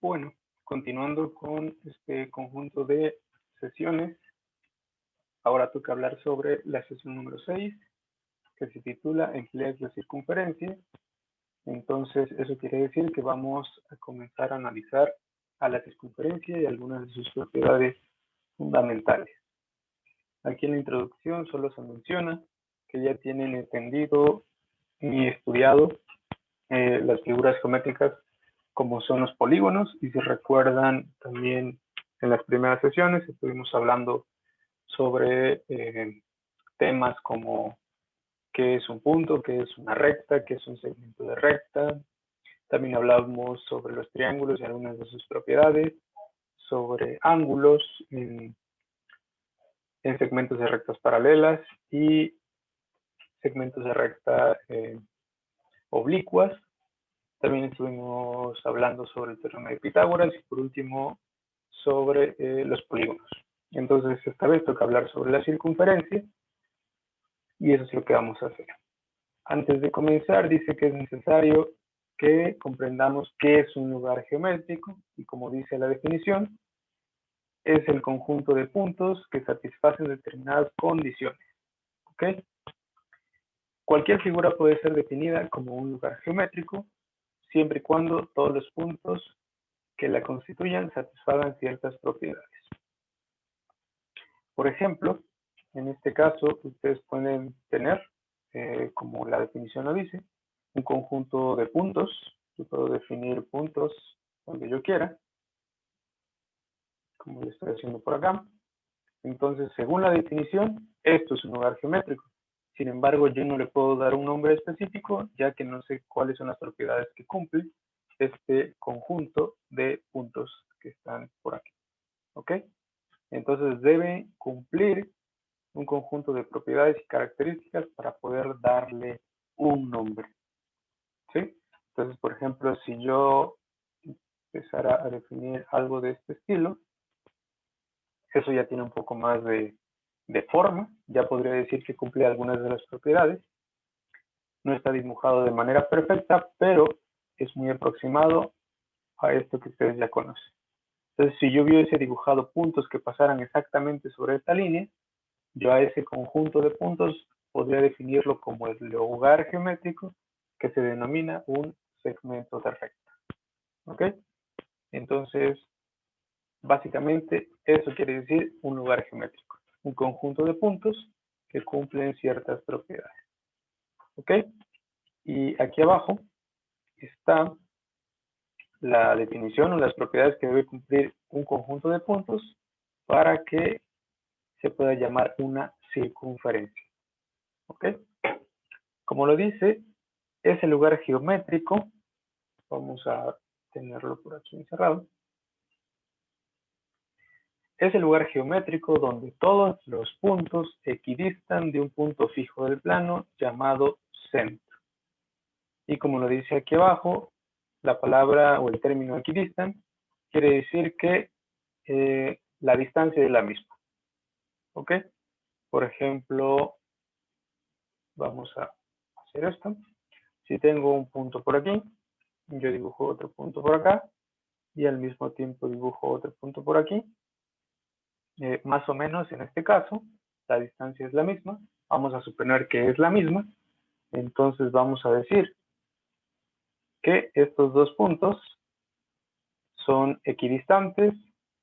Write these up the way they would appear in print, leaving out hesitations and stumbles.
Bueno, continuando con este conjunto de sesiones, ahora toca hablar sobre la sesión número 6, que se titula Empleas la circunferencia. Entonces, eso quiere decir que vamos a comenzar a analizar a la circunferencia y algunas de sus propiedades fundamentales. Aquí en la introducción solo se menciona que ya tienen entendido y estudiado las figuras geométricas como son los polígonos, y si recuerdan también en las primeras sesiones estuvimos hablando sobre temas como qué es un punto, qué es una recta, qué es un segmento de recta. También hablamos sobre los triángulos y algunas de sus propiedades, sobre ángulos en segmentos de rectas paralelas y segmentos de recta oblicuas. También estuvimos hablando sobre el teorema de Pitágoras y por último sobre los polígonos. Entonces esta vez toca hablar sobre la circunferencia y eso es lo que vamos a hacer. Antes de comenzar dice que es necesario que comprendamos qué es un lugar geométrico y como dice la definición, es el conjunto de puntos que satisfacen determinadas condiciones. ¿Ok? Cualquier figura puede ser definida como un lugar geométrico siempre y cuando todos los puntos que la constituyan satisfagan ciertas propiedades. Por ejemplo, en este caso, ustedes pueden tener, como la definición lo dice, un conjunto de puntos. Yo puedo definir puntos donde yo quiera, como lo estoy haciendo por acá. Entonces, según la definición, esto es un lugar geométrico. Sin embargo, yo no le puedo dar un nombre específico, ya que no sé cuáles son las propiedades que cumple este conjunto de puntos que están por aquí. ¿Ok? Entonces, debe cumplir un conjunto de propiedades y características para poder darle un nombre. ¿Sí? Entonces, por ejemplo, si yo empezara a definir algo de este estilo, eso ya tiene un poco más de forma, ya podría decir que cumple algunas de las propiedades. No está dibujado de manera perfecta, pero es muy aproximado a esto que ustedes ya conocen. Entonces, si yo hubiese dibujado puntos que pasaran exactamente sobre esta línea, yo a ese conjunto de puntos podría definirlo como el lugar geométrico que se denomina un segmento de recta. ¿Ok? Entonces, básicamente, eso quiere decir un lugar geométrico. Un conjunto de puntos que cumplen ciertas propiedades. ¿Ok? Y aquí abajo está la definición o las propiedades que debe cumplir un conjunto de puntos para que se pueda llamar una circunferencia. ¿Ok? Como lo dice, es el lugar geométrico. Vamos a tenerlo por aquí encerrado. Es el lugar geométrico donde todos los puntos equidistan de un punto fijo del plano llamado centro. Y como lo dice aquí abajo, la palabra o el término equidistan quiere decir que la distancia es la misma. ¿Ok? Por ejemplo, vamos a hacer esto. Si tengo un punto por aquí, yo dibujo otro punto por acá y al mismo tiempo dibujo otro punto por aquí. Más o menos en este caso, la distancia es la misma. Vamos a suponer que es la misma. Entonces vamos a decir que estos dos puntos son equidistantes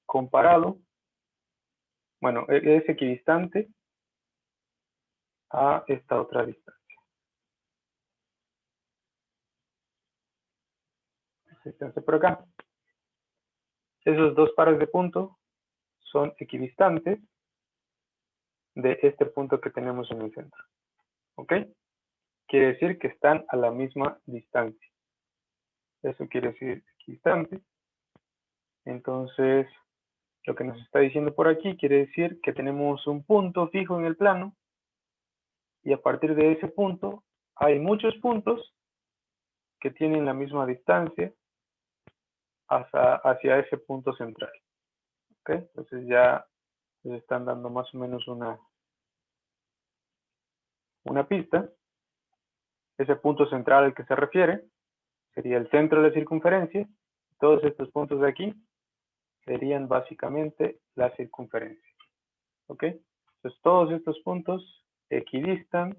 comparado, bueno, es equidistante a esta otra distancia. Esta distancia por acá. Esos dos pares de puntos son equidistantes de este punto que tenemos en el centro. ¿Ok? Quiere decir que están a la misma distancia. Eso quiere decir equidistante. Entonces, lo que nos está diciendo por aquí quiere decir que tenemos un punto fijo en el plano y a partir de ese punto hay muchos puntos que tienen la misma distancia hacia ese punto central. ¿Ok? Entonces ya les están dando más o menos una pista. Ese punto central al que se refiere sería el centro de la circunferencia. todos estos puntos de aquí serían básicamente la circunferencia. ¿Ok? Entonces todos estos puntos equidistan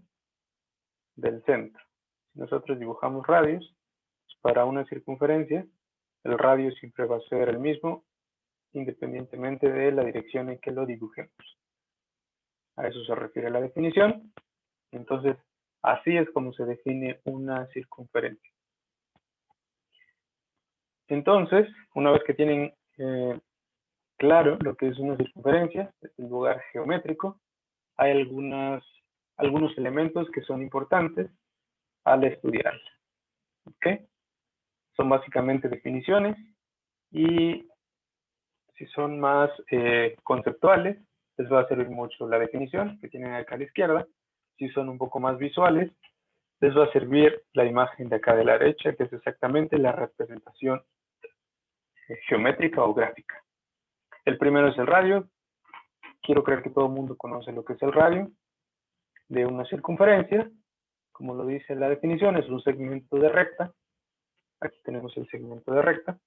del centro. Si nosotros dibujamos radios, para una circunferencia, el radio siempre va a ser el mismo, independientemente de la dirección en que lo dibujemos. A eso se refiere la definición. Entonces, así es como se define una circunferencia. Entonces, una vez que tienen claro lo que es una circunferencia, es el lugar geométrico, hay algunos elementos que son importantes al estudiarla. ¿Ok? Son básicamente definiciones, y si son más conceptuales, les va a servir mucho la definición que tienen acá a la izquierda. Si son un poco más visuales, les va a servir la imagen de acá de la derecha, que es exactamente la representación geométrica o gráfica. El primero es el radio. Quiero creer que todo el mundo conoce lo que es el radio de una circunferencia. Como lo dice la definición, es un segmento de recta. Aquí tenemos el segmento de recta,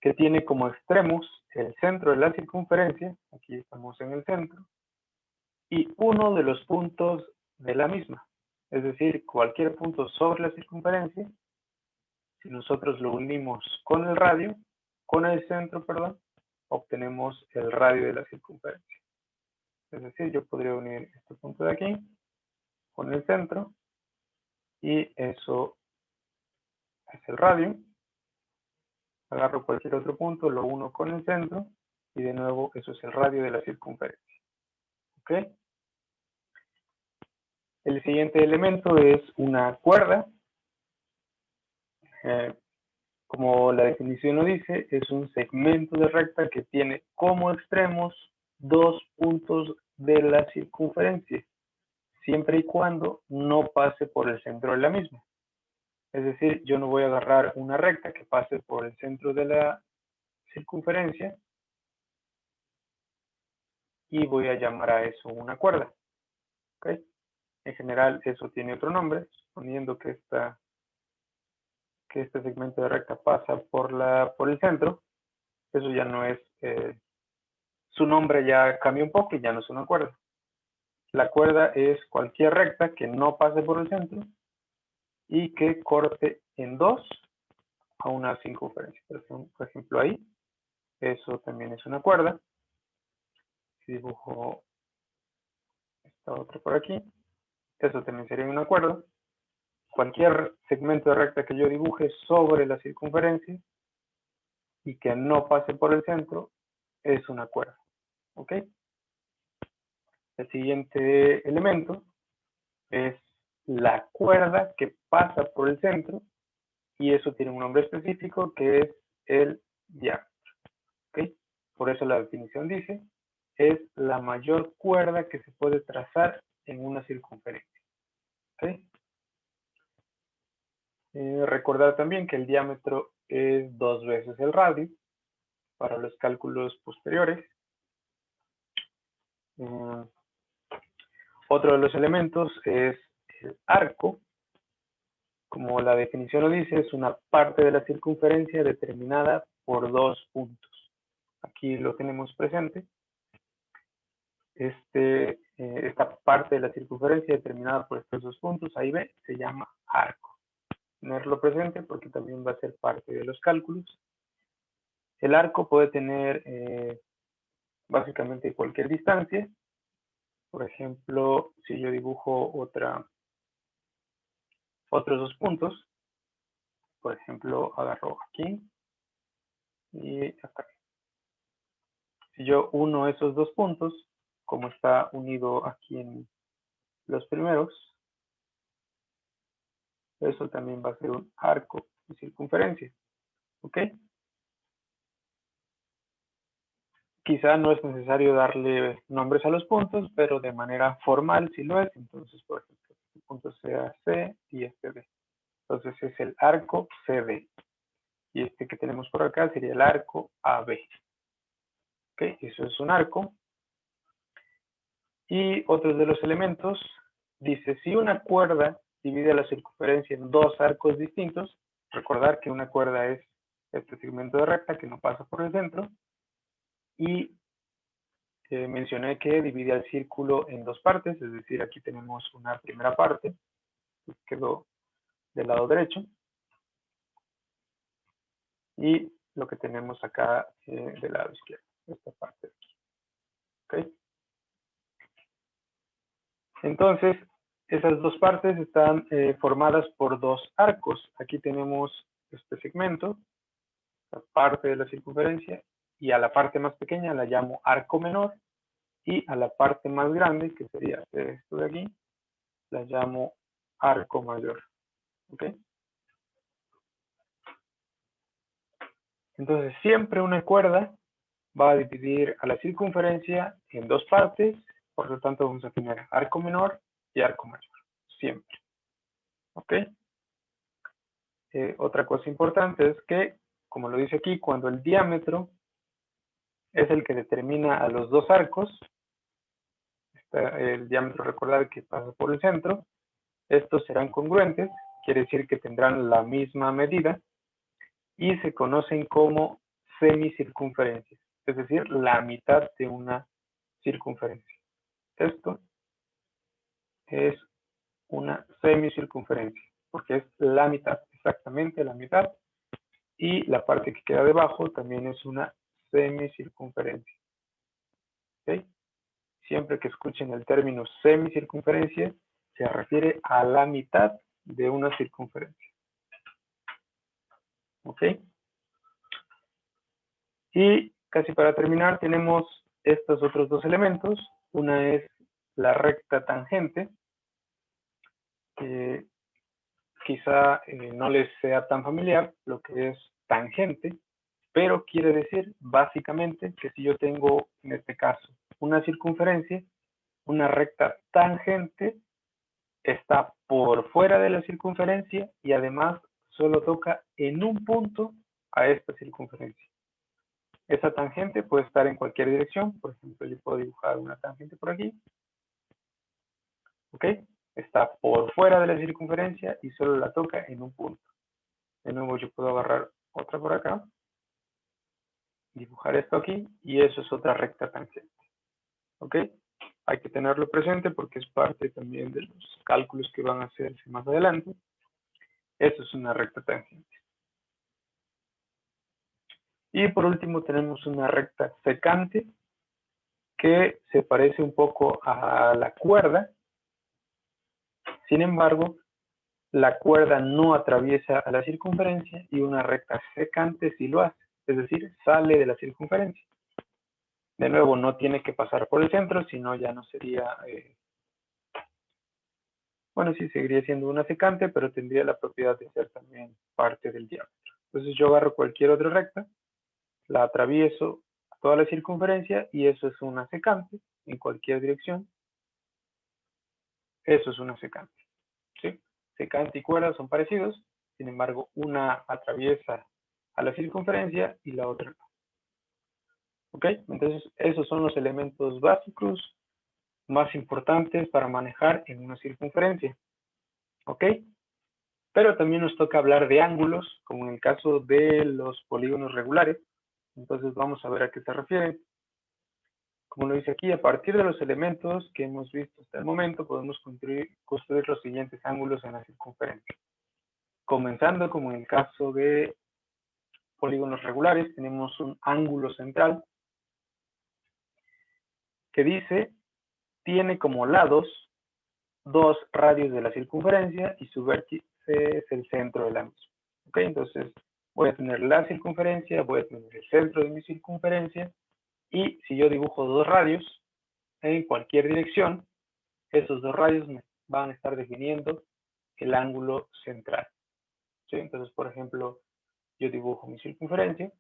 que tiene como extremos el centro de la circunferencia, aquí estamos en el centro, y uno de los puntos de la misma. Es decir, cualquier punto sobre la circunferencia, si nosotros lo unimos con el centro, perdón, obtenemos el radio de la circunferencia. Es decir, yo podría unir este punto de aquí con el centro, y eso es el radio. Agarro cualquier otro punto, lo uno con el centro, y de nuevo eso es el radio de la circunferencia. ¿Ok? El siguiente elemento es una cuerda. Como la definición lo dice, es un segmento de recta que tiene como extremos dos puntos de la circunferencia, siempre y cuando no pase por el centro de la misma. Es decir, yo no voy a agarrar una recta que pase por el centro de la circunferencia y voy a llamar a eso una cuerda. ¿Okay? En general eso tiene otro nombre, suponiendo que este segmento de recta pasa por el centro. Eso ya no es, su nombre ya cambia un poco y ya no es una cuerda. La cuerda es cualquier recta que no pase por el centro y que corte en dos a una circunferencia. Por ejemplo, ahí, eso también es una cuerda. Si dibujo esta otra por aquí, eso también sería una cuerda. Cualquier segmento de recta que yo dibuje sobre la circunferencia y que no pase por el centro es una cuerda. ¿Ok? El siguiente elemento es la cuerda que pasa por el centro, y eso tiene un nombre específico que es el diámetro. ¿Okay? Por eso la definición dice, es la mayor cuerda que se puede trazar en una circunferencia. ¿Okay? Recordar también que el diámetro es 2 veces el radio para los cálculos posteriores. Otro de los elementos es el arco. Como la definición lo dice, es una parte de la circunferencia determinada por dos puntos. Aquí lo tenemos presente. Esta parte de la circunferencia determinada por estos dos puntos, A y B, se llama arco. Tenerlo presente porque también va a ser parte de los cálculos. El arco puede tener básicamente cualquier distancia. Por ejemplo, si yo dibujo otros dos puntos, por ejemplo, agarro aquí y acá. Si yo uno esos dos puntos, como está unido aquí en los primeros, eso también va a ser un arco de circunferencia. ¿Ok? Quizá no es necesario darle nombres a los puntos, pero de manera formal sí lo es. Entonces, por ejemplo, este punto sea C y este D. Entonces es el arco CD. Y este que tenemos por acá sería el arco AB. ¿Ok? Eso es un arco. Y otro de los elementos dice, si una cuerda divide la circunferencia en dos arcos distintos, recordar que una cuerda es este segmento de recta que no pasa por el centro, y mencioné que divide el círculo en dos partes, es decir, aquí tenemos una primera parte, que quedó del lado derecho, y lo que tenemos acá del lado izquierdo, esta parte de aquí. ¿Okay? Entonces, esas dos partes están formadas por dos arcos. Aquí tenemos este segmento, la parte de la circunferencia, y a la parte más pequeña la llamo arco menor, y a la parte más grande, que sería esto de aquí, la llamo arco mayor. ¿Ok? Entonces, siempre una cuerda va a dividir a la circunferencia en dos partes, por lo tanto vamos a tener arco menor y arco mayor, siempre. ¿Ok? Otra cosa importante es que, como lo dice aquí, cuando el diámetro es el que determina a los dos arcos, el diámetro, recordar que pasa por el centro, estos serán congruentes, quiere decir que tendrán la misma medida, y se conocen como semicircunferencias, es decir, la mitad de una circunferencia. Esto es una semicircunferencia, porque es la mitad, exactamente la mitad, y la parte que queda debajo también es una semicircunferencia. ¿Okay? Siempre que escuchen el término semicircunferencia, se refiere a la mitad de una circunferencia. ¿Ok? Y casi para terminar tenemos estos otros dos elementos. Una es la recta tangente, que quizá no les sea tan familiar lo que es tangente, pero quiere decir básicamente que si yo tengo en este caso una circunferencia, una recta tangente está por fuera de la circunferencia y además solo toca en un punto a esta circunferencia. Esa tangente puede estar en cualquier dirección, por ejemplo, yo puedo dibujar una tangente por aquí, ¿ok? Está por fuera de la circunferencia y solo la toca en un punto. De nuevo yo puedo agarrar otra por acá, dibujar esto aquí, y eso es otra recta tangente, ¿ok? Hay que tenerlo presente porque es parte también de los cálculos que van a hacerse más adelante. Eso es una recta tangente. Y por último tenemos una recta secante que se parece un poco a la cuerda. Sin embargo, la cuerda no atraviesa a la circunferencia y una recta secante sí lo hace. Es decir, sale de la circunferencia. De nuevo, no tiene que pasar por el centro, sino ya no sería... bueno, sí, seguiría siendo una secante, pero tendría la propiedad de ser también parte del diámetro. Entonces yo agarro cualquier otra recta, la atravieso a toda la circunferencia y eso es una secante en cualquier dirección. Eso es una secante. ¿Sí? Secante y cuerda son parecidos, sin embargo, una atraviesa a la circunferencia y la otra no. ¿Ok? Entonces, esos son los elementos básicos más importantes para manejar en una circunferencia. ¿Ok? Pero también nos toca hablar de ángulos, como en el caso de los polígonos regulares. Entonces, vamos a ver a qué se refieren. Como lo dice aquí, a partir de los elementos que hemos visto hasta el momento, podemos construir los siguientes ángulos en la circunferencia. Comenzando, como en el caso de polígonos regulares, tenemos un ángulo central que dice, tiene como lados dos radios de la circunferencia y su vértice es el centro de la misma. ¿Ok? Entonces, voy a tener la circunferencia, voy a tener el centro de mi circunferencia, y si yo dibujo dos radios en cualquier dirección, esos dos radios me van a estar definiendo el ángulo central. ¿Sí? Entonces, por ejemplo, yo dibujo mi circunferencia,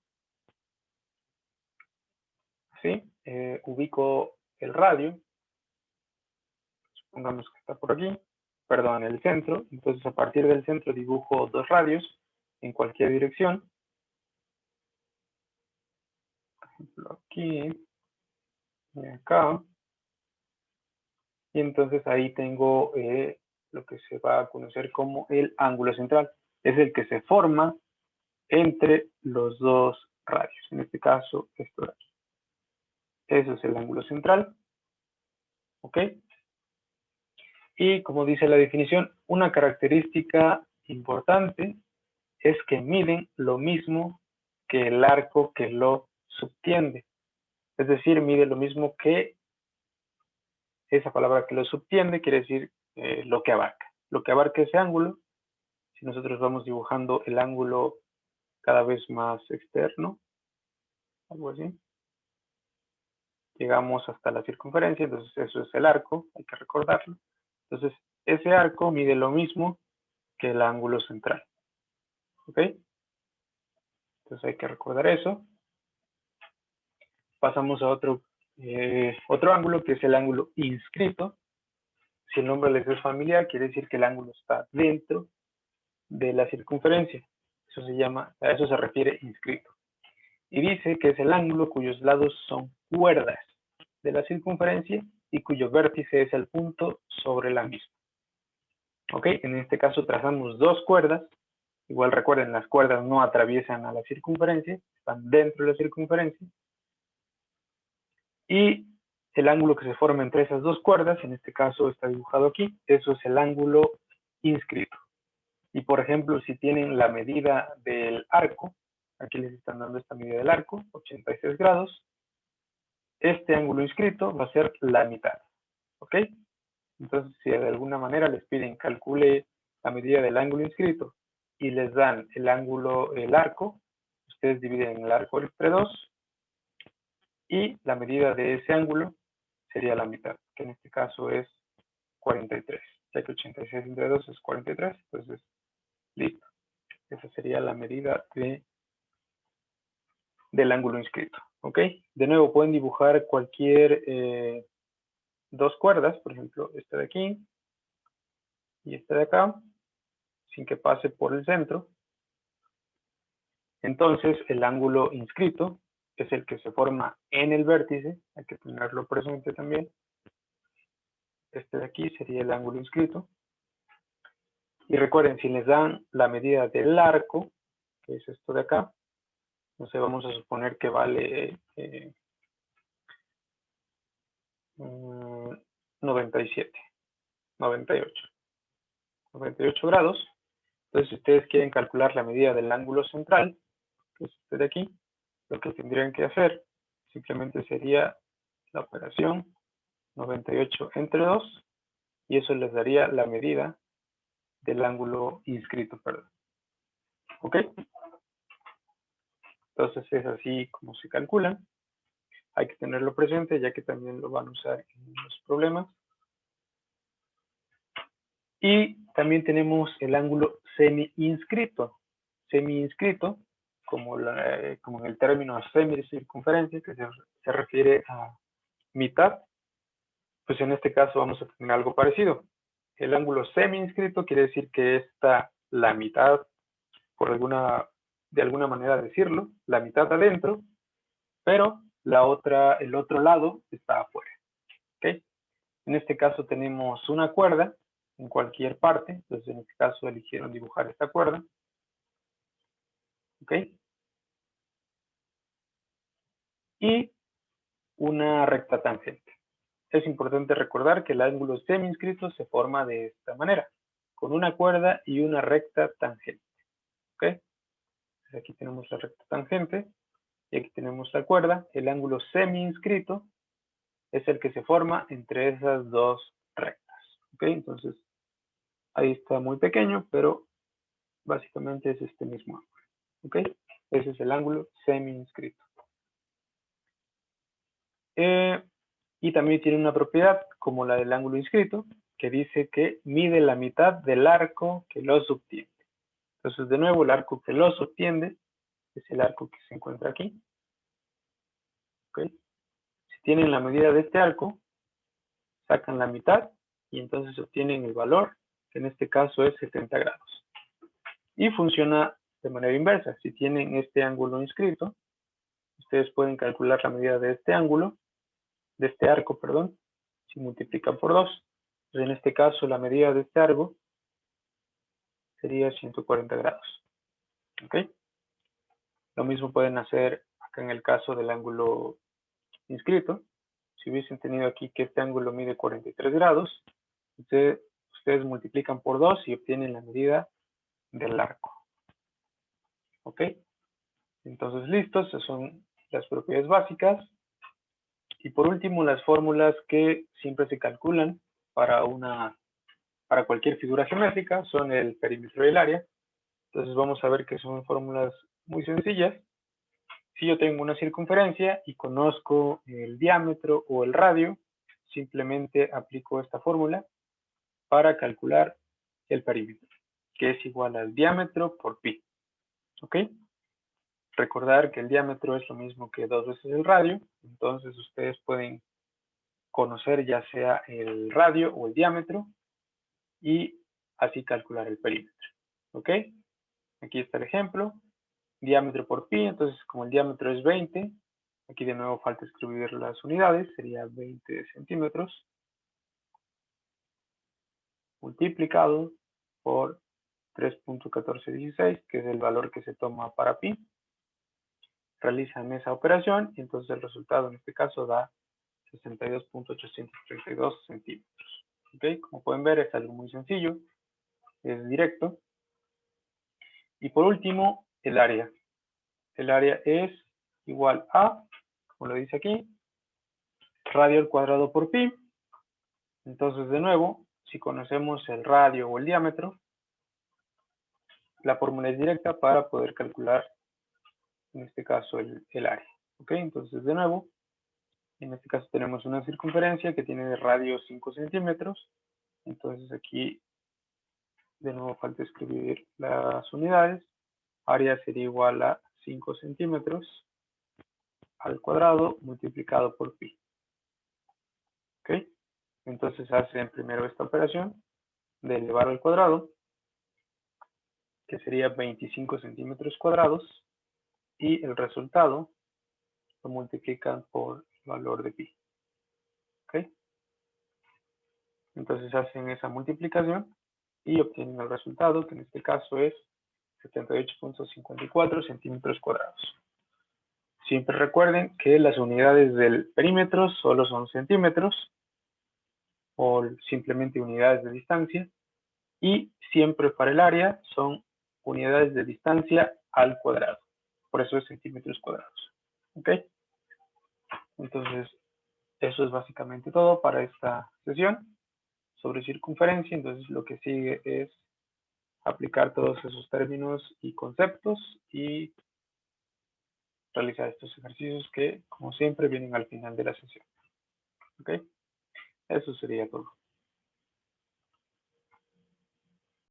¿sí? Ubico el radio, supongamos que está por aquí, perdón, el centro, entonces a partir del centro dibujo dos radios en cualquier dirección, por ejemplo aquí y acá, y entonces ahí tengo lo que se va a conocer como el ángulo central, es el que se forma entre los dos radios. En este caso, esto de aquí. Eso es el ángulo central. ¿Ok? Y como dice la definición, una característica importante es que miden lo mismo que el arco que lo subtiende. Es decir, mide lo mismo que esa palabra que lo subtiende, quiere decir lo que abarca. Lo que abarca ese ángulo, si nosotros vamos dibujando el ángulo cada vez más externo, algo así, llegamos hasta la circunferencia, entonces eso es el arco, hay que recordarlo. Entonces, ese arco mide lo mismo que el ángulo central. ¿Ok? Entonces hay que recordar eso. Pasamos a otro ángulo, que es el ángulo inscrito. Si el nombre les es familiar, quiere decir que el ángulo está dentro de la circunferencia. Eso se llama, a eso se refiere inscrito. Y dice que es el ángulo cuyos lados son cuerdas de la circunferencia y cuyo vértice es el punto sobre la misma. ¿Ok? En este caso trazamos dos cuerdas. Igual recuerden, las cuerdas no atraviesan a la circunferencia, están dentro de la circunferencia. Y el ángulo que se forma entre esas dos cuerdas, en este caso está dibujado aquí, eso es el ángulo inscrito. Y por ejemplo, si tienen la medida del arco, aquí les están dando esta medida del arco, 86 grados, este ángulo inscrito va a ser la mitad. ¿Ok? Entonces, si de alguna manera les piden calcule la medida del ángulo inscrito y les dan el ángulo, el arco, ustedes dividen el arco entre 2 y la medida de ese ángulo sería la mitad, que en este caso es 43, ya que 86 entre 2 es 43, entonces listo. Esa sería la medida del ángulo inscrito. ¿Ok? De nuevo, pueden dibujar cualquier dos cuerdas, por ejemplo, esta de aquí y esta de acá, sin que pase por el centro. Entonces, el ángulo inscrito es el que se forma en el vértice, hay que tenerlo presente también. Este de aquí sería el ángulo inscrito. Y recuerden, si les dan la medida del arco, que es esto de acá, no sé, vamos a suponer que vale 97, 98 grados. Entonces, si ustedes quieren calcular la medida del ángulo central, que es este de aquí, lo que tendrían que hacer simplemente sería la operación 98 entre 2, y eso les daría la medida del ángulo inscrito, perdón. ¿Ok? Entonces es así como se calculan. Hay que tenerlo presente, ya que también lo van a usar en los problemas. Y también tenemos el ángulo semi-inscrito. Semi-inscrito, como en el término semicircunferencia, que se refiere a mitad, pues en este caso vamos a tener algo parecido. El ángulo semi-inscrito quiere decir que está la mitad, de alguna manera decirlo, la mitad adentro, pero el otro lado está afuera. ¿Ok? En este caso tenemos una cuerda en cualquier parte, entonces en este caso eligieron dibujar esta cuerda. ¿Ok? Y una recta tangente. Es importante recordar que el ángulo semi-inscrito se forma de esta manera, con una cuerda y una recta tangente. ¿Ok? Entonces aquí tenemos la recta tangente y aquí tenemos la cuerda. El ángulo semi-inscrito es el que se forma entre esas dos rectas. ¿Ok? Entonces, ahí está muy pequeño, pero básicamente es este mismo ángulo. ¿Ok? Ese es el ángulo semi-inscrito. Y también tiene una propiedad como la del ángulo inscrito, que dice que mide la mitad del arco que lo subtiende. Entonces, de nuevo, el arco que lo subtiende es el arco que se encuentra aquí. ¿Ok? Si tienen la medida de este arco, sacan la mitad y entonces obtienen el valor, que en este caso es 70 grados. Y funciona de manera inversa. Si tienen este ángulo inscrito, ustedes pueden calcular la medida de este ángulo, de este arco, perdón, si multiplican por 2. Entonces, en este caso, la medida de este arco sería 140 grados. ¿Ok? Lo mismo pueden hacer acá en el caso del ángulo inscrito. Si hubiesen tenido aquí que este ángulo mide 43 grados, ustedes multiplican por 2 y obtienen la medida del arco. ¿Ok? Entonces, listos, esas son las propiedades básicas. Y por último, las fórmulas que siempre se calculan para cualquier figura geométrica son el perímetro y el área. Entonces vamos a ver que son fórmulas muy sencillas. Si yo tengo una circunferencia y conozco el diámetro o el radio, simplemente aplico esta fórmula para calcular el perímetro, que es igual al diámetro por pi. ¿Ok? Recordar que el diámetro es lo mismo que 2 veces el radio, entonces ustedes pueden conocer ya sea el radio o el diámetro y así calcular el perímetro. ¿Ok? Aquí está el ejemplo. Diámetro por pi, entonces como el diámetro es 20, aquí de nuevo falta escribir las unidades, sería 20 centímetros multiplicado por 3.1416, que es el valor que se toma para pi. Realizan esa operación y entonces el resultado en este caso da 62.832 centímetros. ¿Ok? Como pueden ver es algo muy sencillo, es directo. Y por último, el área. El área es igual a, como lo dice aquí, radio al cuadrado por pi. Entonces, de nuevo, si conocemos el radio o el diámetro, la fórmula es directa para poder calcular, en este caso, el área. ¿Ok? Entonces, de nuevo, en este caso tenemos una circunferencia que tiene de radio 5 centímetros. Entonces, aquí, de nuevo, falta escribir las unidades. Área sería igual a 5 centímetros al cuadrado multiplicado por pi. ¿Ok? Entonces hacen primero esta operación de elevar al cuadrado, que sería 25 centímetros cuadrados, y el resultado lo multiplican por el valor de pi. ¿Ok? Entonces hacen esa multiplicación y obtienen el resultado, que en este caso es 78.54 centímetros cuadrados. Siempre recuerden que las unidades del perímetro solo son centímetros o simplemente unidades de distancia, y siempre para el área son unidades de distancia al cuadrado. Por eso es centímetros cuadrados. ¿Ok? Entonces, eso es básicamente todo para esta sesión sobre circunferencia. Entonces, lo que sigue es aplicar todos esos términos y conceptos y realizar estos ejercicios que, como siempre, vienen al final de la sesión. ¿Ok? Eso sería todo.